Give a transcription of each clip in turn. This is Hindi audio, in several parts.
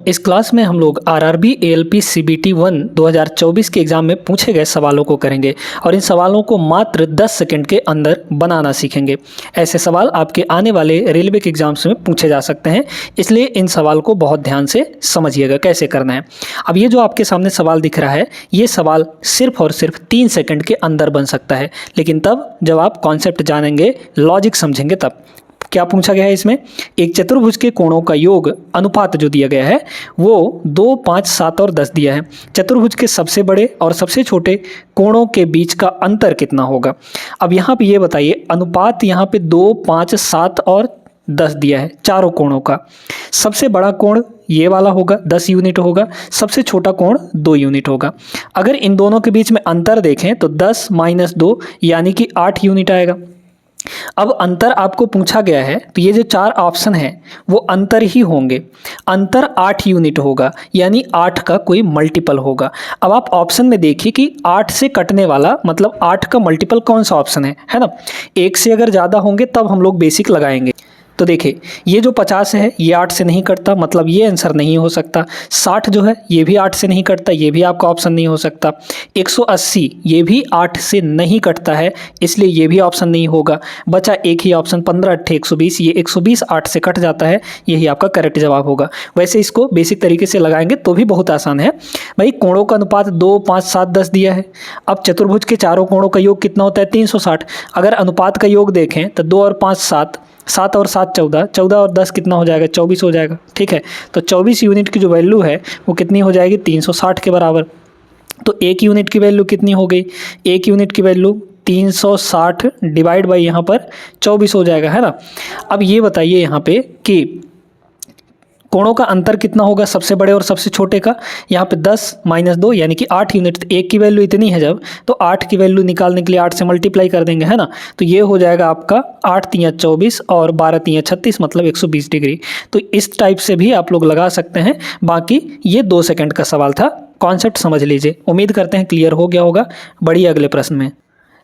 इस क्लास में हम लोग आरआरबी एएलपी सीबीटी 1 2024 के एग्ज़ाम में पूछे गए सवालों को करेंगे और इन सवालों को मात्र 10 सेकंड के अंदर बनाना सीखेंगे। ऐसे सवाल आपके आने वाले रेलवे के एग्जाम्स में पूछे जा सकते हैं, इसलिए इन सवाल को बहुत ध्यान से समझिएगा कैसे करना है। अब ये जो आपके सामने सवाल दिख रहा है, ये सवाल सिर्फ और सिर्फ 3 सेकंड के अंदर बन सकता है, लेकिन तब जब आप कॉन्सेप्ट जानेंगे, लॉजिक समझेंगे तब। क्या पूछा गया है इसमें? एक चतुर्भुज के कोणों का योग अनुपात जो दिया गया है वो 2, 5, 7 और 10 दिया है। चतुर्भुज के सबसे बड़े और सबसे छोटे कोणों के बीच का अंतर कितना होगा? अब यहाँ पे ये बताइए, अनुपात यहाँ पे 2, 5, 7 और 10 दिया है चारों कोणों का। सबसे बड़ा कोण ये वाला होगा, 10 यूनिट होगा। सबसे छोटा कोण 2 यूनिट होगा। अगर इन दोनों के बीच में अंतर देखें तो 10 - 2 यानी कि 8 यूनिट आएगा। अब अंतर आपको पूछा गया है तो ये जो 4 ऑप्शन है वो अंतर ही होंगे। अंतर 8 यूनिट होगा, यानी 8 का कोई मल्टीपल होगा। अब आप ऑप्शन में देखिए कि 8 से कटने वाला मतलब 8 का मल्टीपल कौन सा ऑप्शन है ना। 1 से अगर ज़्यादा होंगे तब हम लोग बेसिक लगाएंगे। तो देखिए, ये जो 50 है ये 8 से नहीं कटता, मतलब ये आंसर नहीं हो सकता। 60 जो है ये भी 8 से नहीं कटता, ये भी आपका ऑप्शन नहीं हो सकता। 180 ये भी 8 से नहीं कटता है, इसलिए ये भी ऑप्शन नहीं होगा। बचा एक ही ऑप्शन 15 × 120, ये 120 8 से कट जाता है, यही आपका करेक्ट जवाब होगा। वैसे इसको बेसिक तरीके से लगाएंगे तो भी बहुत आसान है भाई। कोणों का अनुपात 2, 5, 7, 10 दिया है। अब चतुर्भुज के चारों कोणों का योग कितना होता है? 360। अगर अनुपात का योग देखें तो 2 और 5 7, 7 और 7 14, 14 और 10 कितना हो जाएगा? 24 हो जाएगा। ठीक है, तो 24 यूनिट की जो वैल्यू है वो कितनी हो जाएगी? 360 के बराबर। तो 1 यूनिट की वैल्यू कितनी हो गई? 1 यूनिट की वैल्यू 360 डिवाइड बाई यहाँ पर 24 हो जाएगा, है ना। अब ये बताइए यहाँ पे कि कोणों का अंतर कितना होगा सबसे बड़े और सबसे छोटे का? यहाँ पे 10 - 2 यानी कि 8 यूनिट। 1 की वैल्यू इतनी है जब, तो 8 की वैल्यू निकालने के लिए 8 से मल्टीप्लाई कर देंगे, है ना। तो ये हो जाएगा आपका 8 × 3 = 24 और 12 × 3 = 36, मतलब 120 डिग्री। तो इस टाइप से भी आप लोग लगा सकते हैं। बाकी ये 2 सेकंड का सवाल था, कॉन्सेप्ट समझ लीजिए। उम्मीद करते हैं क्लियर हो गया होगा। बढ़िए अगले प्रश्न में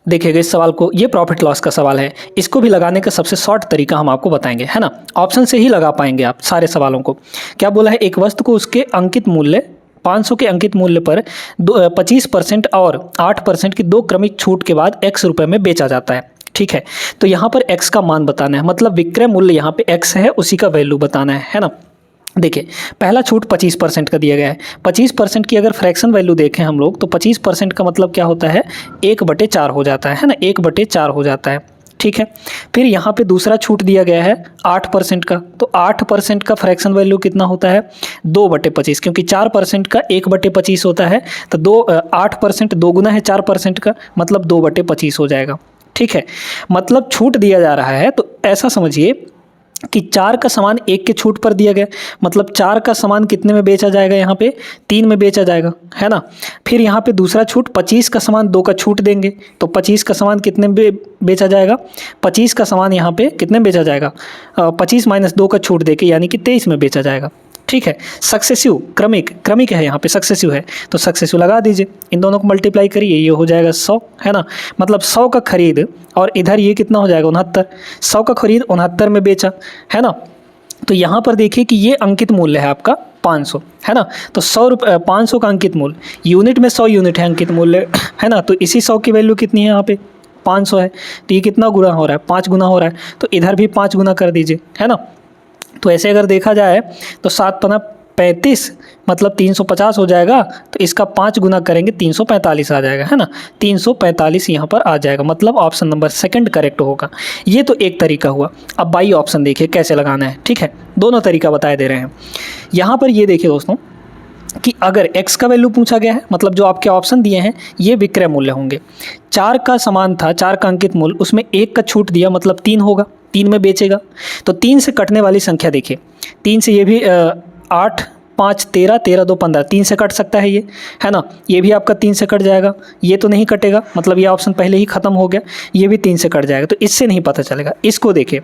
देखिएगा इस सवाल को। ये प्रॉफिट लॉस का सवाल है, इसको भी लगाने का सबसे शॉर्ट तरीका हम आपको बताएंगे, है ना। ऑप्शन से ही लगा पाएंगे आप सारे सवालों को। क्या बोला है? एक वस्तु को उसके अंकित मूल्य 500 के अंकित मूल्य पर 25% और 8% की 2 क्रमिक छूट के बाद x रुपये में बेचा जाता है। ठीक है, तो यहाँ पर x का मान बताना है, मतलब विक्रय मूल्य यहाँ पे x है, उसी का वैल्यू बताना है ना। देखिए, पहला छूट 25% का दिया गया है। 25% की अगर फ्रैक्शन वैल्यू देखें हम लोग तो 25% का मतलब क्या होता है? 1/4 हो जाता है ना, 1/4 हो जाता है। ठीक है, फिर यहाँ पे दूसरा छूट दिया गया है 8% का, तो 8% का फ्रैक्शन वैल्यू कितना होता है? 2/25, क्योंकि 4% का 1/25 होता है, तो 8% 2 गुना है 4% का, मतलब 2/25 हो जाएगा। ठीक है, मतलब छूट दिया जा रहा है तो ऐसा समझिए कि 4 का सामान 1 के छूट पर दिया गया, मतलब 4 का सामान कितने में बेचा जाएगा? यहाँ पे 3 में बेचा जाएगा, है ना। फिर यहाँ पे दूसरा छूट 25 का सामान 2 का छूट देंगे, तो 25 का सामान कितने में बेचा जाएगा? 25 का सामान यहाँ पे कितने में बेचा जाएगा? 25 - 2 का छूट देके, यानी कि 23 में बेचा जाएगा। ठीक है, सक्सेसिव क्रमिक है, यहाँ पे सक्सेसिव है, तो सक्सेसिव लगा दीजिए। इन दोनों को मल्टीप्लाई करिए, ये हो जाएगा 100, है ना। मतलब 100 का खरीद और इधर ये कितना हो जाएगा? 69। 100 का खरीद 69 में बेचा, है ना। तो यहाँ पर देखिए कि ये अंकित मूल्य है आपका 500, है ना। तो 500 का अंकित मूल्य, यूनिट में 100 यूनिट है अंकित मूल्य, है ना। तो इसी 100 की वैल्यू कितनी है? यहाँ पे 500 है, तो ये कितना गुना हो रहा है? 5 गुना हो रहा है, तो इधर भी 5 गुना कर दीजिए, है ना। तो ऐसे अगर देखा जाए तो 7 × 5 = 35, मतलब 350 हो जाएगा। तो इसका 5 गुना करेंगे 345 आ जाएगा, है ना। 345 यहाँ पर आ जाएगा, मतलब ऑप्शन नंबर सेकंड करेक्ट होगा। ये तो एक तरीका हुआ। अब बाई ऑप्शन देखिए कैसे लगाना है। ठीक है, दोनों तरीका बताए दे रहे हैं। यहाँ पर ये देखिए दोस्तों कि अगर x का वैल्यू पूछा गया है, मतलब जो आपके ऑप्शन दिए हैं ये विक्रय मूल्य होंगे। 4 का सामान था, 4 का अंकित मूल्य, उसमें 1 का छूट दिया, मतलब 3 होगा, 3 में बेचेगा। तो 3 से कटने वाली संख्या देखिए, 3 से ये भी 8, 5, 13, 13, 2, 15, 3 से कट सकता है ये, है ना। ये भी आपका 3 से कट जाएगा, ये तो नहीं कटेगा, मतलब ये ऑप्शन पहले ही खत्म हो गया। ये भी 3 से कट जाएगा, तो इससे नहीं पता चलेगा। इसको देखिए,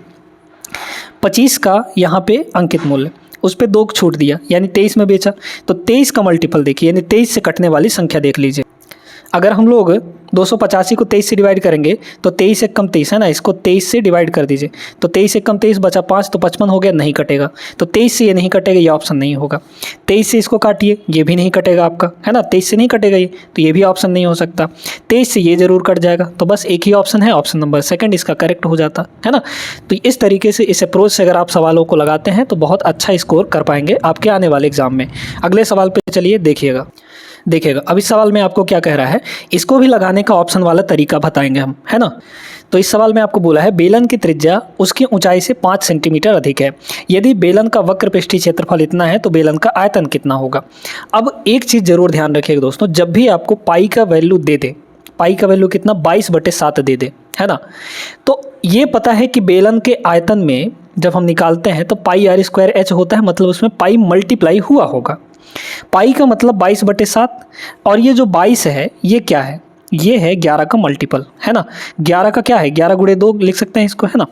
25 का यहाँ पे अंकित मूल्य, उस पर 2 छूट दिया, यानी 23 में बेचा। तो 23 का मल्टीपल देखिए, यानी 23 से कटने वाली संख्या देख लीजिए। अगर हम लोग 285 को 23 से डिवाइड करेंगे तो 23 एक कम 23 है ना, इसको 23 से डिवाइड कर दीजिए तो 23 एक कम 23 बचा 5 तो 55 हो गया, नहीं कटेगा। तो 23 से ये नहीं कटेगा, ये ऑप्शन नहीं होगा। 23 से इसको काटिए, ये भी नहीं कटेगा आपका, है ना, 23 से नहीं कटेगा ये, तो ये भी ऑप्शन नहीं हो सकता। 23 से ये जरूर कट जाएगा, तो बस एक ही ऑप्शन है, ऑप्शन नंबर सेकंड इसका करेक्ट हो जाता है ना। तो इस तरीके से, इस अप्रोच से अगर आप सवालों को लगाते हैं तो बहुत अच्छा स्कोर कर पाएंगे आपके आने वाले एग्जाम में। अगले सवाल पे चलिए, देखिएगा। अब इस सवाल में आपको क्या कह रहा है, इसको भी लगाने का ऑप्शन वाला तरीका बताएंगे हम, है ना। तो इस सवाल में आपको बोला है बेलन की त्रिज्या उसकी ऊंचाई से 5 सेंटीमीटर अधिक है। यदि बेलन का वक्र पृष्ठीय क्षेत्रफल इतना है तो बेलन का आयतन कितना होगा। अब एक चीज़ जरूर ध्यान रखिएगा दोस्तों, जब भी आपको पाई का वैल्यू दे दे, पाई का वैल्यू कितना 22/7 दे दे, है ना, तो ये पता है कि बेलन के आयतन में जब हम निकालते हैं तो पाई r² h होता है, मतलब उसमें पाई मल्टीप्लाई हुआ होगा। पाई का मतलब 22/7 और ये जो 22 है ये क्या है, ये है 11 का मल्टीपल, है ना। 11 का क्या है, 11 × 2 लिख सकते हैं इसको, है ना।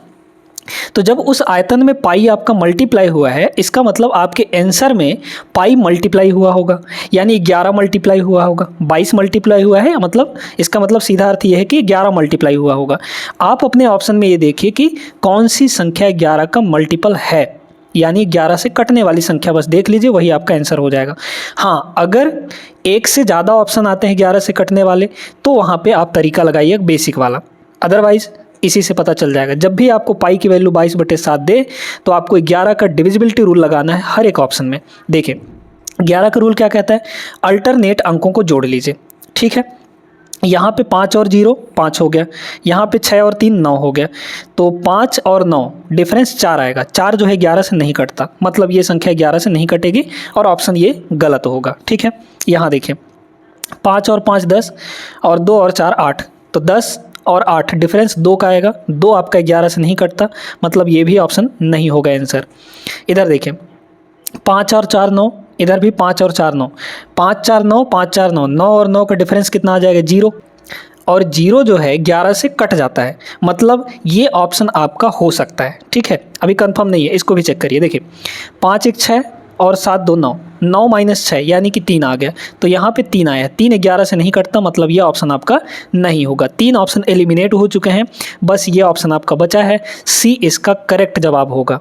तो जब उस आयतन में पाई आपका मल्टीप्लाई हुआ है, इसका मतलब आपके आंसर में पाई मल्टीप्लाई हुआ होगा, यानी 11 मल्टीप्लाई हुआ होगा। 22 मल्टीप्लाई हुआ है, मतलब इसका मतलब सीधा अर्थ ये है कि 11 मल्टीप्लाई हुआ होगा। आप अपने ऑप्शन में ये देखिए कि कौन सी संख्या 11 का मल्टीपल है, यानी 11 से कटने वाली संख्या बस देख लीजिए, वही आपका आंसर हो जाएगा। हाँ, अगर एक से ज़्यादा ऑप्शन आते हैं 11 से कटने वाले तो वहाँ पे आप तरीका लगाइए बेसिक वाला, अदरवाइज इसी से पता चल जाएगा। जब भी आपको पाई की वैल्यू 22/7 दे तो आपको 11 का डिविजिबिलिटी रूल लगाना है हर एक ऑप्शन में। देखिए 11 का रूल क्या कहता है, अल्टरनेट अंकों को जोड़ लीजिए, ठीक है। यहाँ पे 5 और 0 5 हो गया, यहाँ पे 6 और 3 9 हो गया, तो 5 और 9 डिफरेंस 4 आएगा। 4 जो है 11 से नहीं कटता, मतलब ये संख्या 11 से नहीं कटेगी और ऑप्शन ये गलत होगा, ठीक है। यहाँ देखिए 5 और 5 10 और 2 और 4 8, तो 10 और 8 डिफरेंस 2 का आएगा, 2 आपका 11 से नहीं कटता, मतलब ये भी ऑप्शन नहीं होगा आंसर। इधर देखिए 5 और 4 9, इधर भी 5 और 4 9, 5 4 9 5 4 9, 9 और 9 का डिफरेंस कितना आ जाएगा 0, और 0 जो है 11 से कट जाता है, मतलब ये ऑप्शन आपका हो सकता है, ठीक है। अभी कंफर्म नहीं है, इसको भी चेक करिए। देखिए 5 1 6 और 7 2 9, 9 - 6 यानी कि 3 आ गया, तो यहाँ पे 3 आया, 3 11 से नहीं कटता, मतलब ये ऑप्शन आपका नहीं होगा। 3 ऑप्शन एलिमिनेट हो चुके हैं, बस ये ऑप्शन आपका बचा है, सी इसका करेक्ट जवाब होगा।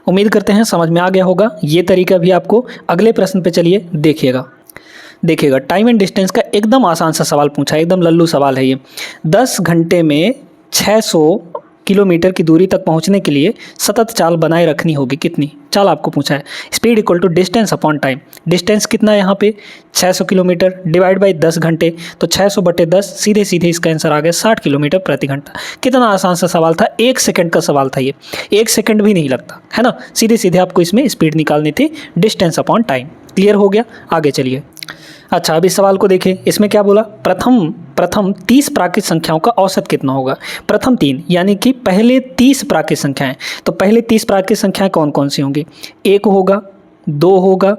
उम्मीद करते हैं समझ में आ गया होगा ये तरीका भी आपको। अगले प्रश्न पे चलिए, देखिएगा टाइम एंड डिस्टेंस का एकदम आसान सा सवाल पूछा है, एकदम लल्लू सवाल है ये। 10 घंटे में 600 किलोमीटर की दूरी तक पहुंचने के लिए सतत चाल बनाए रखनी होगी, कितनी चाल आपको पूछा है। Speed equal to distance upon time, distance कितना है यहाँ पे 600 किलोमीटर डिवाइड बाई 10 घंटे, तो 600/10 सीधे सीधे इसका आंसर आ गया 60 किलोमीटर प्रति घंटा। कितना आसान सा सवाल था, 1 सेकंड का सवाल था ये, 1 सेकंड भी नहीं लगता, है ना। सीधे सीधे आपको इसमें स्पीड निकालनी थी, डिस्टेंस अपॉन टाइम। क्लियर हो गया, आगे चलिए। अच्छा, अब इस सवाल को देखें, इसमें क्या बोला, प्रथम 30 प्राकृत संख्याओं का औसत कितना होगा। प्रथम 3 यानी कि पहले 30 प्राकृत संख्याएं, तो पहले 30 प्राकृत संख्याएं कौन कौन सी होंगी, 1 होगा, 2 होगा,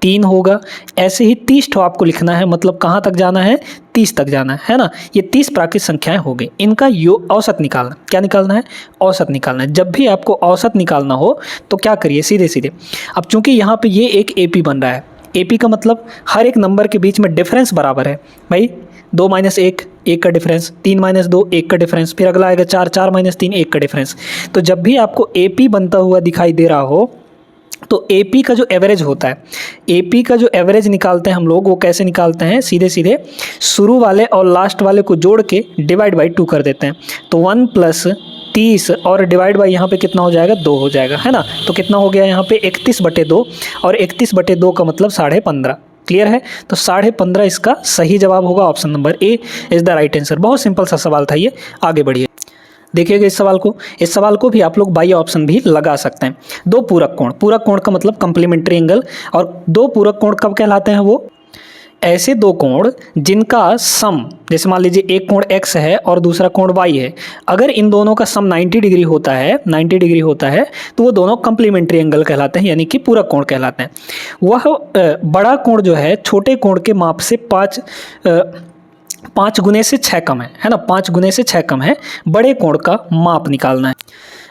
3 होगा, ऐसे ही 30 ठो आपको लिखना है, मतलब कहाँ तक जाना है 30 तक जाना है ना। ये 30 प्राकृत संख्याएं हो गई, इनका औसत निकालना, क्या निकालना है, औसत निकालना है। जब भी आपको औसत निकालना हो तो क्या करिए, सीधे सीधे, अब चूंकि यहाँ पे ये एक एपी बन रहा है, एपी का मतलब हर एक नंबर के बीच में डिफरेंस बराबर है भाई, 2 - 1 1 का डिफरेंस, 3 - 2 1 का डिफरेंस, फिर अगला आएगा 4 4 - 3 1 का डिफरेंस। तो जब भी आपको एपी बनता हुआ दिखाई दे रहा हो तो एपी का जो एवरेज होता है, एपी का जो एवरेज निकालते हैं हम लोग, वो कैसे निकालते हैं, सीधे सीधे शुरू वाले और लास्ट वाले को जोड़ के डिवाइड बाई 2 कर देते हैं, तो 1 + 30 और डिवाइड बाई यहाँ पे कितना हो जाएगा 2 हो जाएगा, है ना। तो कितना हो गया यहाँ पे 31/2, और 31/2 का मतलब 15.5। क्लियर है, तो 15.5 इसका सही जवाब होगा, option number A is the right answer. बहुत सिंपल सा सवाल था ये, आगे बढ़िए। देखिएगा इस सवाल को भी आप लोग बाई ऑप्शन भी लगा सकते हैं। 2 पूरक कोण का मतलब कंप्लीमेंट्री एंगल, और 2 पूरक कोण कब कहलाते हैं, वो ऐसे 2 कोण जिनका सम, जैसे मान लीजिए एक कोण x है और दूसरा कोण y है, अगर इन दोनों का सम 90 डिग्री होता है तो वो दोनों कंप्लीमेंट्री एंगल कहलाते हैं, यानी कि पूरक कोण कहलाते हैं। वह बड़ा कोण जो है छोटे कोण के माप से 5 गुने से 6 कम है ना, 5 गुने से 6 कम है, बड़े कोण का माप निकालना है।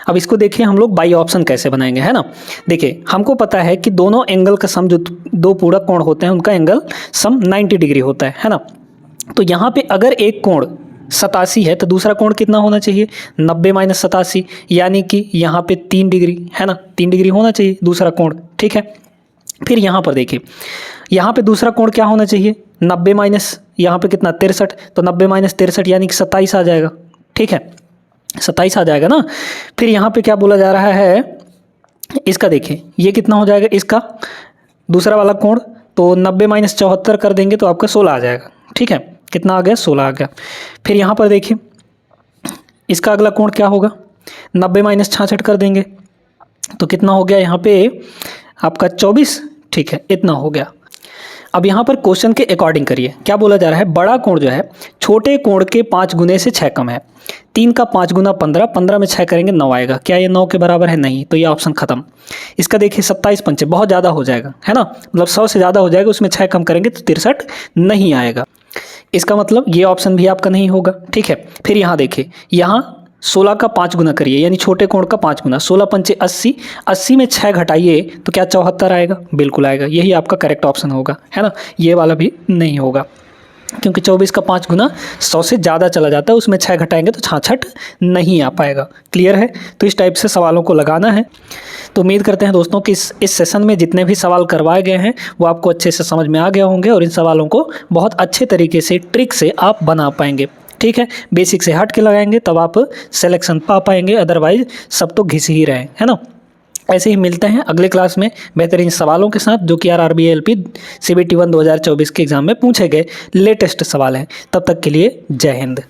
अब इसको देखिए हम लोग बाई ऑप्शन कैसे बनाएंगे, है ना। देखिए हमको पता है कि दोनों एंगल का सम, जो 2 पूरक कोण होते हैं उनका एंगल सम 90 डिग्री होता है ना। तो यहाँ पे अगर एक कोण 87 है तो दूसरा कोण कितना होना चाहिए, 90 माइनस 87, यानी कि यहाँ पे 3 डिग्री है ना, 3 डिग्री होना चाहिए दूसरा कोण, ठीक है। फिर यहाँ पर देखिए, यहाँ पे दूसरा कोण क्या होना चाहिए, 90 माइनस यहाँ पे कितना 63, तो 90 माइनस 63 यानी कि 27 आ जाएगा, ठीक है, 27 आ जाएगा ना। फिर यहाँ पे क्या बोला जा रहा है, इसका देखिए ये कितना हो जाएगा, इसका दूसरा वाला कोण, तो 90 माइनस 74 कर देंगे तो आपका 16 आ जाएगा, ठीक है, कितना आ गया, 16 आ गया। फिर यहाँ पर देखिए इसका अगला कोण क्या होगा, 90 माइनस 66 कर देंगे तो कितना हो गया यहाँ पे आपका 24, ठीक है, इतना हो गया। अब यहाँ पर क्वेश्चन के अकॉर्डिंग करिए, क्या बोला जा रहा है, बड़ा कोण जो है छोटे कोण के 5 गुने से 6 कम है, 3 का 5 गुना 15, 15 में 6 करेंगे 9 आएगा, क्या ये 9 के बराबर है, नहीं, तो ये ऑप्शन खत्म। इसका देखिए 27 पंचे बहुत ज़्यादा हो जाएगा है ना, मतलब 100 से ज़्यादा हो जाएगा, उसमें 6 कम करेंगे तो 63 नहीं आएगा, इसका मतलब ये ऑप्शन भी आपका नहीं होगा, ठीक है। फिर यहाँ देखिए, यहाँ 16 का 5 गुना करिए, यानी छोटे कोण का 5 गुना, 16 पंचे 80, 80 में 6 घटाइए तो क्या 74 आएगा, बिल्कुल आएगा, यही आपका करेक्ट ऑप्शन होगा, है ना, ये वाला भी नहीं होगा, क्योंकि 24 का 5 गुना 100 से ज़्यादा चला जाता है, उसमें 6 घटाएंगे तो 66 नहीं आ पाएगा। क्लियर है, तो इस टाइप से सवालों को लगाना है। तो उम्मीद करते हैं दोस्तों कि इस सेशन में जितने भी सवाल करवाए गए हैं वो आपको अच्छे से समझ में आ गए होंगे और इन सवालों को बहुत अच्छे तरीके से ट्रिक से आप बना पाएंगे, ठीक है। बेसिक से हट के लगाएंगे तब आप सिलेक्शन पा पाएंगे, अदरवाइज सब तो घिस ही रहे हैं, है ना। ऐसे ही मिलते हैं अगले क्लास में बेहतरीन सवालों के साथ, जो कि RRB LP CBT 1 2024 के एग्ज़ाम में पूछे गए लेटेस्ट सवाल हैं। तब तक के लिए जय हिंद।